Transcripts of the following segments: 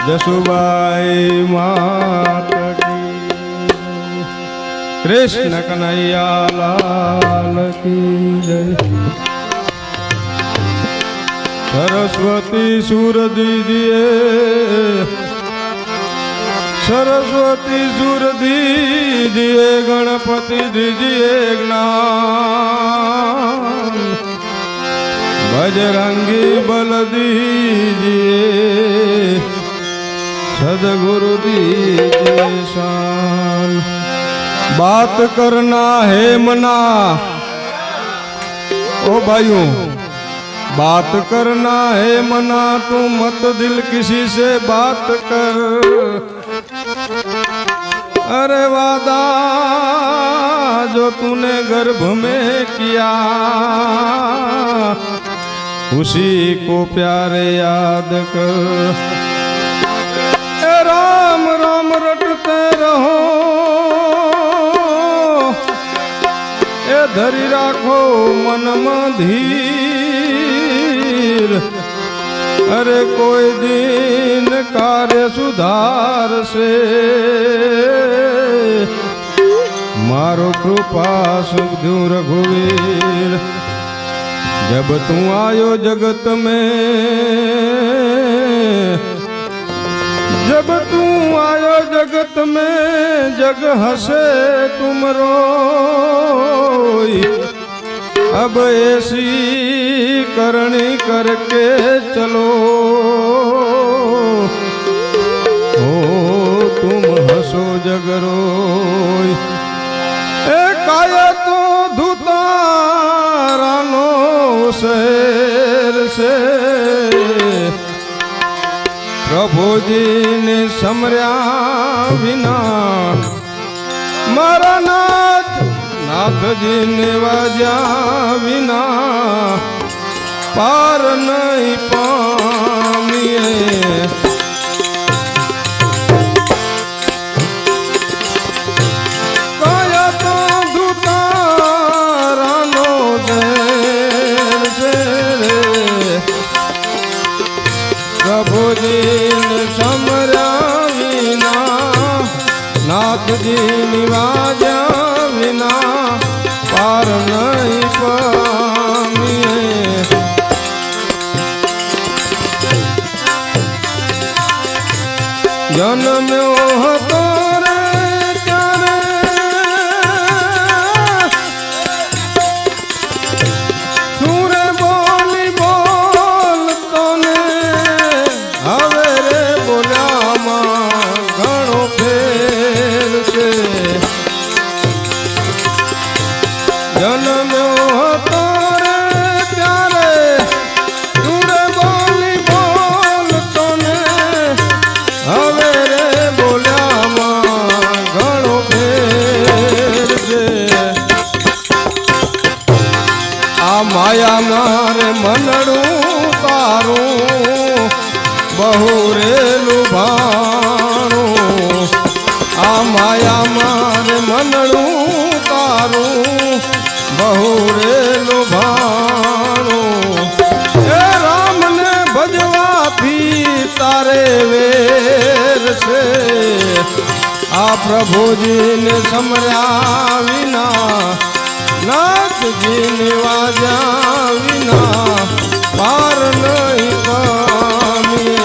જસુબાઈ માત કી કૃષ્ણ કનૈયા લાલ કી જય સરસ્વતી સુર દીજીએ સરસ્વતી સુર દીજીએ ગણપતિ દીજીએ જ્ઞાન बजरंगी बल दीजिए सदगुरु दीजिए शान बात करना है मना ओ भाइयों बात करना है मना तू मत दिल किसी से बात कर अरे वादा जो तूने गर्भ में किया उसी को प्यारे याद कर राम राम रटते रहो ए धरी राखो मन में धीर अरे कोई दिन कार्य सुधार से मारो कृपा सुख दूं रघुवीर जब तू आयो जगत में जब तू आयो जगत में जग हंसे तुम रोई अब ऐसी करनी करके चलो हो तुम हंसो जग रोई एक आया तो धुतारानो शहर से प्रभु जी ने समर्या विना मारा नाथ नाथ जी ने वाजा विना पार नहीं पामिए काया तो दुतारानो देर से प्रभु जी ने समर्या विना नाथ जी निवाजा विना पार नहीं पामिए जन्म हो रे त्यारे सूरे बोली बोल तोने हवे रे बोल्या मां घणो फेर से जन्म हो रे त्यारे सूरे बोली बोल तोने हवे रे बोल्या मां घणो फेर से आ माया मारे मनड़ू तारू बहु रे लुभाणू आ माया मारे मनड़ू तारू बहु रे लुभाणू ए राम ने भजवा थी तारे वेर से आ प्रभु जी ने समर्या विना नाथ जी निवाजा विना पार नहीं पामिए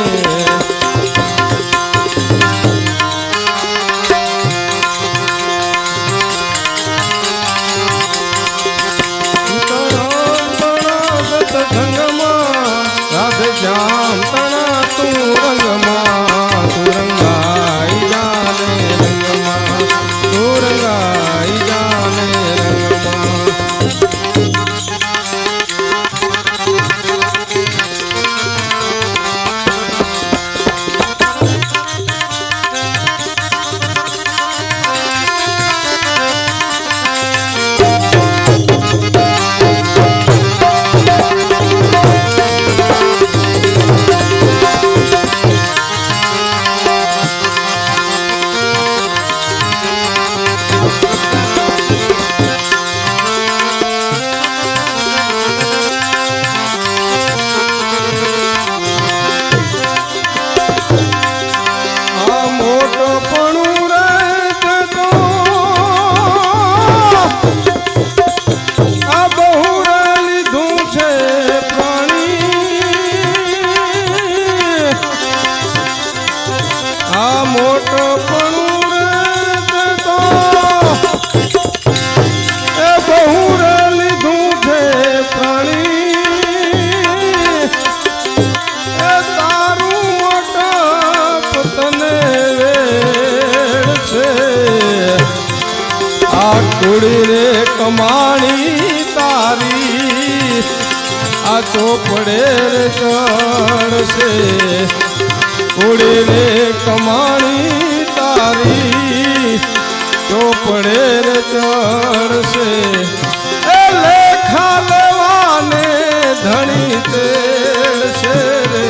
राधे श्याम तना तू रंगमा तू रंगाई जाने रंगमा तू रंगाई जाने रंगमा કમાણી તારી આ ચોપડે રે ચડશે ઉડે રે કમાણી તારી ચોપડે રે ચડશે એ લેખા લેવાને ધણી તેડશે રે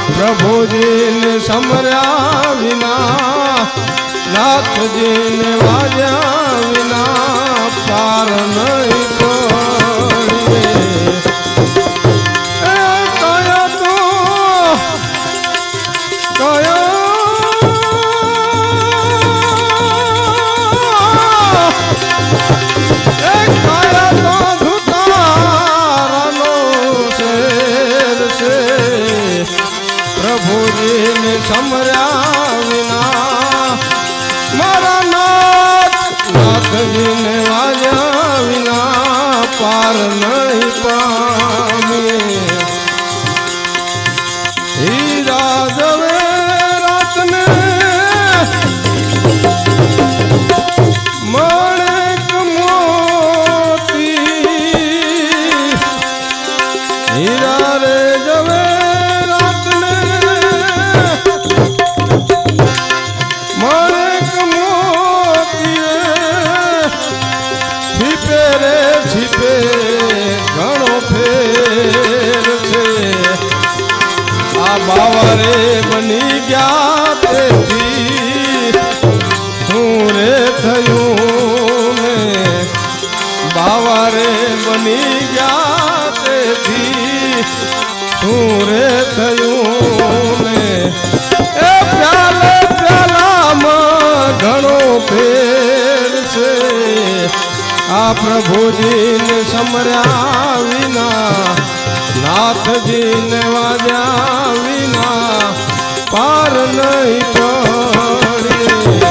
પ્રભુજીને સમર્યા વિના નાથજીને વાજ્યા વિના પાર નહીં પડીએ એ કયો તો કયો એ કયો તો ધુતારાનો શેર છે પ્રભુજીને સમર્યા વિના મારા નાથજીને વાજ્યા વિના પાર નહીં પામીએ હીરા ઝવેરાતને માણેક મોતી હીરા રે ઝવેરાતને માણેક મોતી છીપે રે છીપે ઘણો ફેર છે આ બાવરે બની ગયા તેથી શું રે થયું ને બાવરે બની ગયા તેથી શું રે થયું ને એ પ્યાલે પ્યાલામાં ઘણો ફેર છે આ પ્રભુજીને સમર્યા વિના નાથજીને વાજ્યા વિના પાર નહીં પડીએ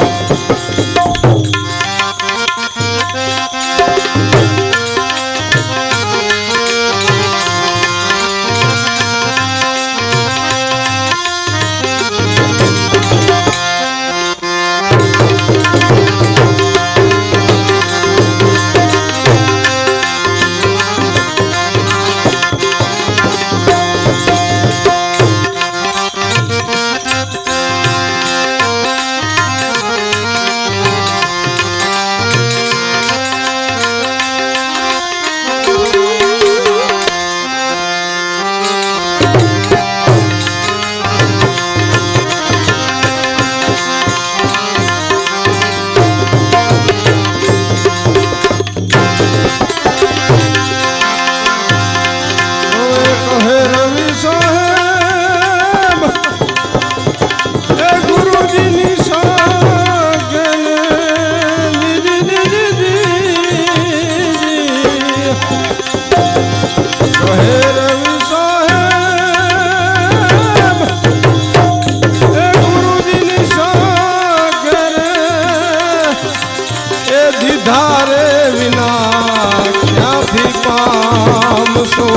ધારે વિના ક્યાંથી પામશો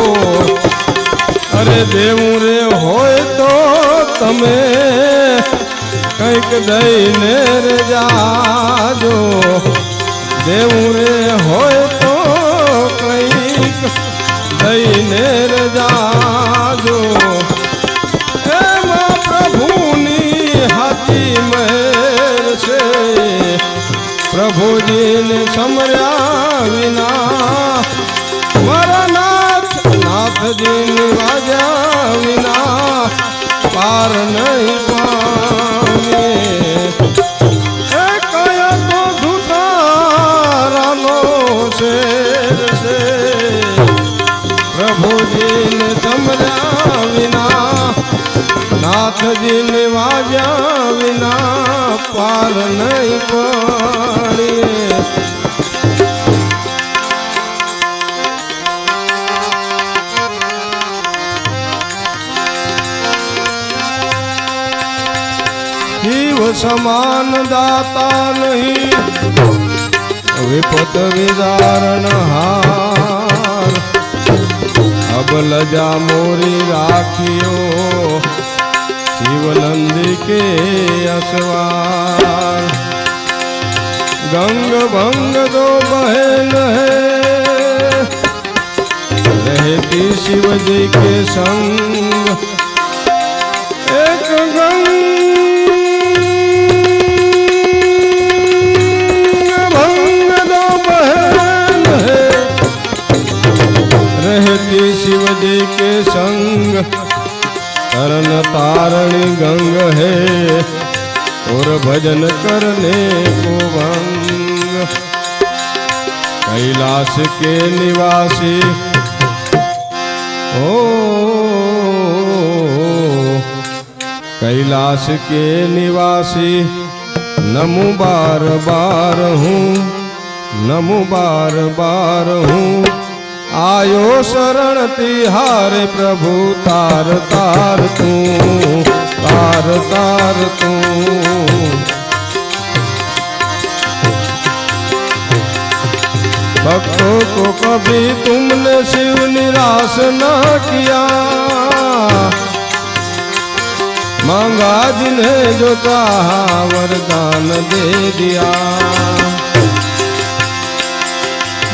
અરે દેવું રે હોય તો તમે કંઈક દઈને રે જાજો દેવું રે હોય તો કંઈક દઈને રે જાજો એમાં પ્રભુની હાથી મહેર છે પ્રભુજીને સમર્યા વિના મારા નાથજીને વાજ્યા વિના પાર નહીં પામીએ એ કયો તો ધુતારાનો શેર છે પ્રભુજીને સમર્યા વિના નાથજીને વાજ્યા વિના પાર નહીં પડીએ શિવ સમાન દાતા નહીં વિપત વિદારણ હાર અબલજા મોરી રાખ્યો શિવનંદી કે અસવાર गंग भंग दो बहन है, रहती शिव जी के संग। एक गंग भंग दो बहन है, रहती शिव जी के संग। तरन तारणी गंग है और भजन करने को भंग। कैलाश के निवासी ओ कैलाश के निवासी, नमो बार बार हूँ, नमो बार बार हूँ। आयो शरण तिहारे प्रभु, तार तार तू, तार तार तू। भक्तों को कभी तुमने शिव निराश न किया, मांगा जिन्हें जो चाहा वरदान दे दिया।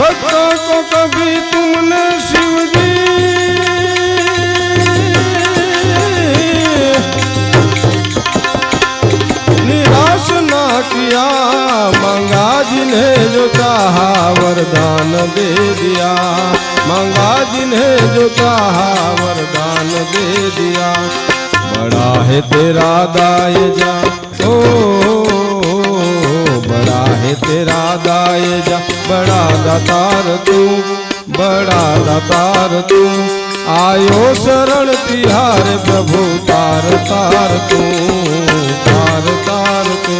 भक्तों को कभी तुमने शिव जी निराश ना किया, मांगा जिन्हें जो चाहा वरदान दे दिया, मांगा जिन्हें जो चाहा वरदान दे दिया। बड़ा है तेरा दायजा ओ, बड़ा है तेरा दायजा, बड़ा दातार तू, बड़ा दातार तू। आयो शरण तिहारे प्रभु, तार तार तू, तार तार तू।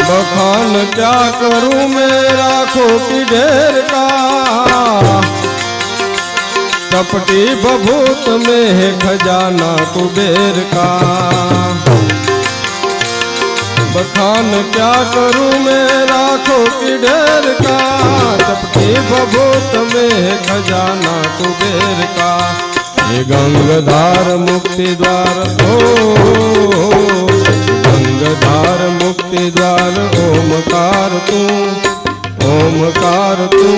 बखान क्या करूं मैं राखों की ढेर का, कपटी बभूत में है खजाना कुबेर का। बखान क्या करूं मैं राखों की ढेर का, कपटी बभूत में है खजाना कुबेर का। ये गंगाधार मुक्ति द्वार ओ, गंगाधार मुक्ति द्वार ओमकार तू, ओमकार तू।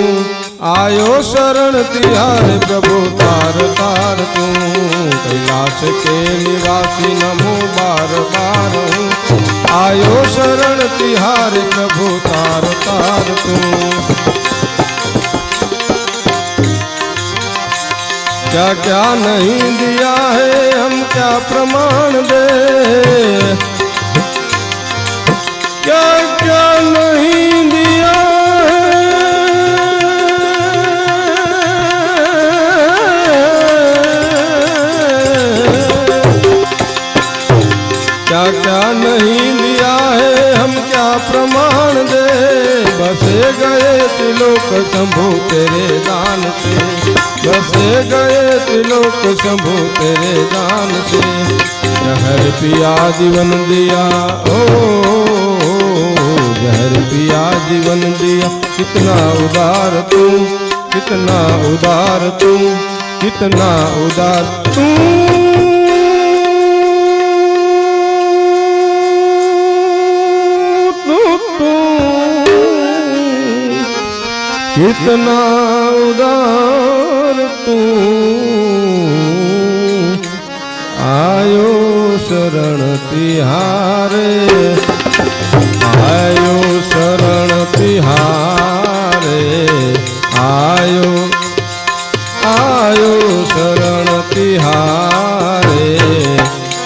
आयो शरण तिहारे प्रभु, तार तार तू। कैलाश के निवासी नमो बार बार हूँ, आयो शरण तिहारे प्रभु, तार तार तू। क्या क्या नहीं दिया है हम क्या प्रमाण दे, क्या क्या नहीं दिया है, क्या क्या नहीं दिया है हम क्या प्रमाण दे। बसे गए त्रिलोक शंभु तेरे दान से, बसे गए त्रिलोक शंभु तेरे दान से। जहर पिया जीवन दिया ओ, जहर पिया जीवन दिया। कितना उदार तू, कितना उदार तू, कितना उदार तू। कितना उदार तू। आयो शरण तिहारे, आयो शरण तिहारे, आयो आयो शरण तिहारे।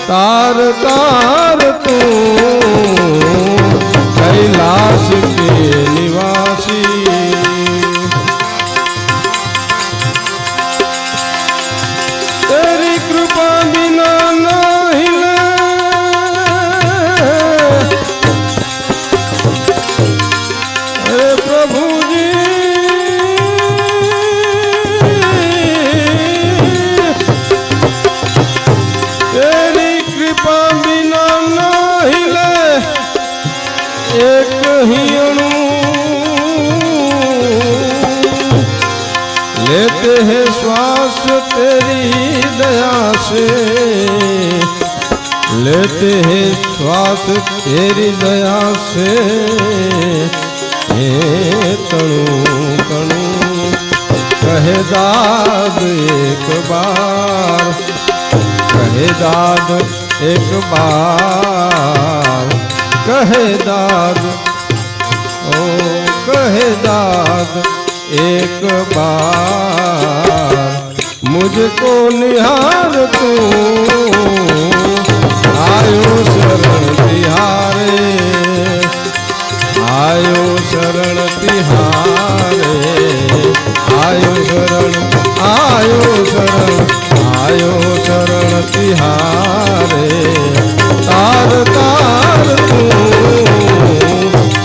तार तार तू कैलाश के निवासी। तेरी कृपा बिना ना हिले, एक ही अणु लेते हैं श्वास तेरी दया से, लेते हैं श्वास तेरी दया से। हे तणु तणु कहे दाद एक बार, कहे दाद एक बार, कहे दाद ओ कहे दाद एक बार। मुझको निहार तू आयो शरण तिहारे, आयो शरण तिहारे, आयो शरण, आयो शरण, आयो शरण तिहारे। तार तार तू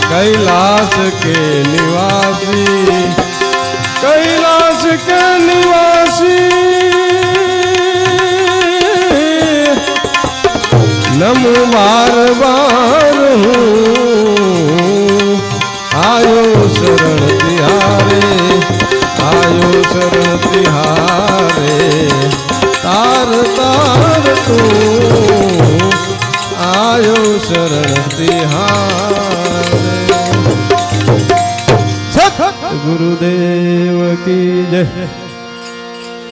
कैलाश के निवासी, कैलाश के निवासी। नमो बार बार आयो शरण तिहारे, आयो शरण तिहारे। तार तार तू आयो शरण तिहारे। सत गुरुदेव की जय।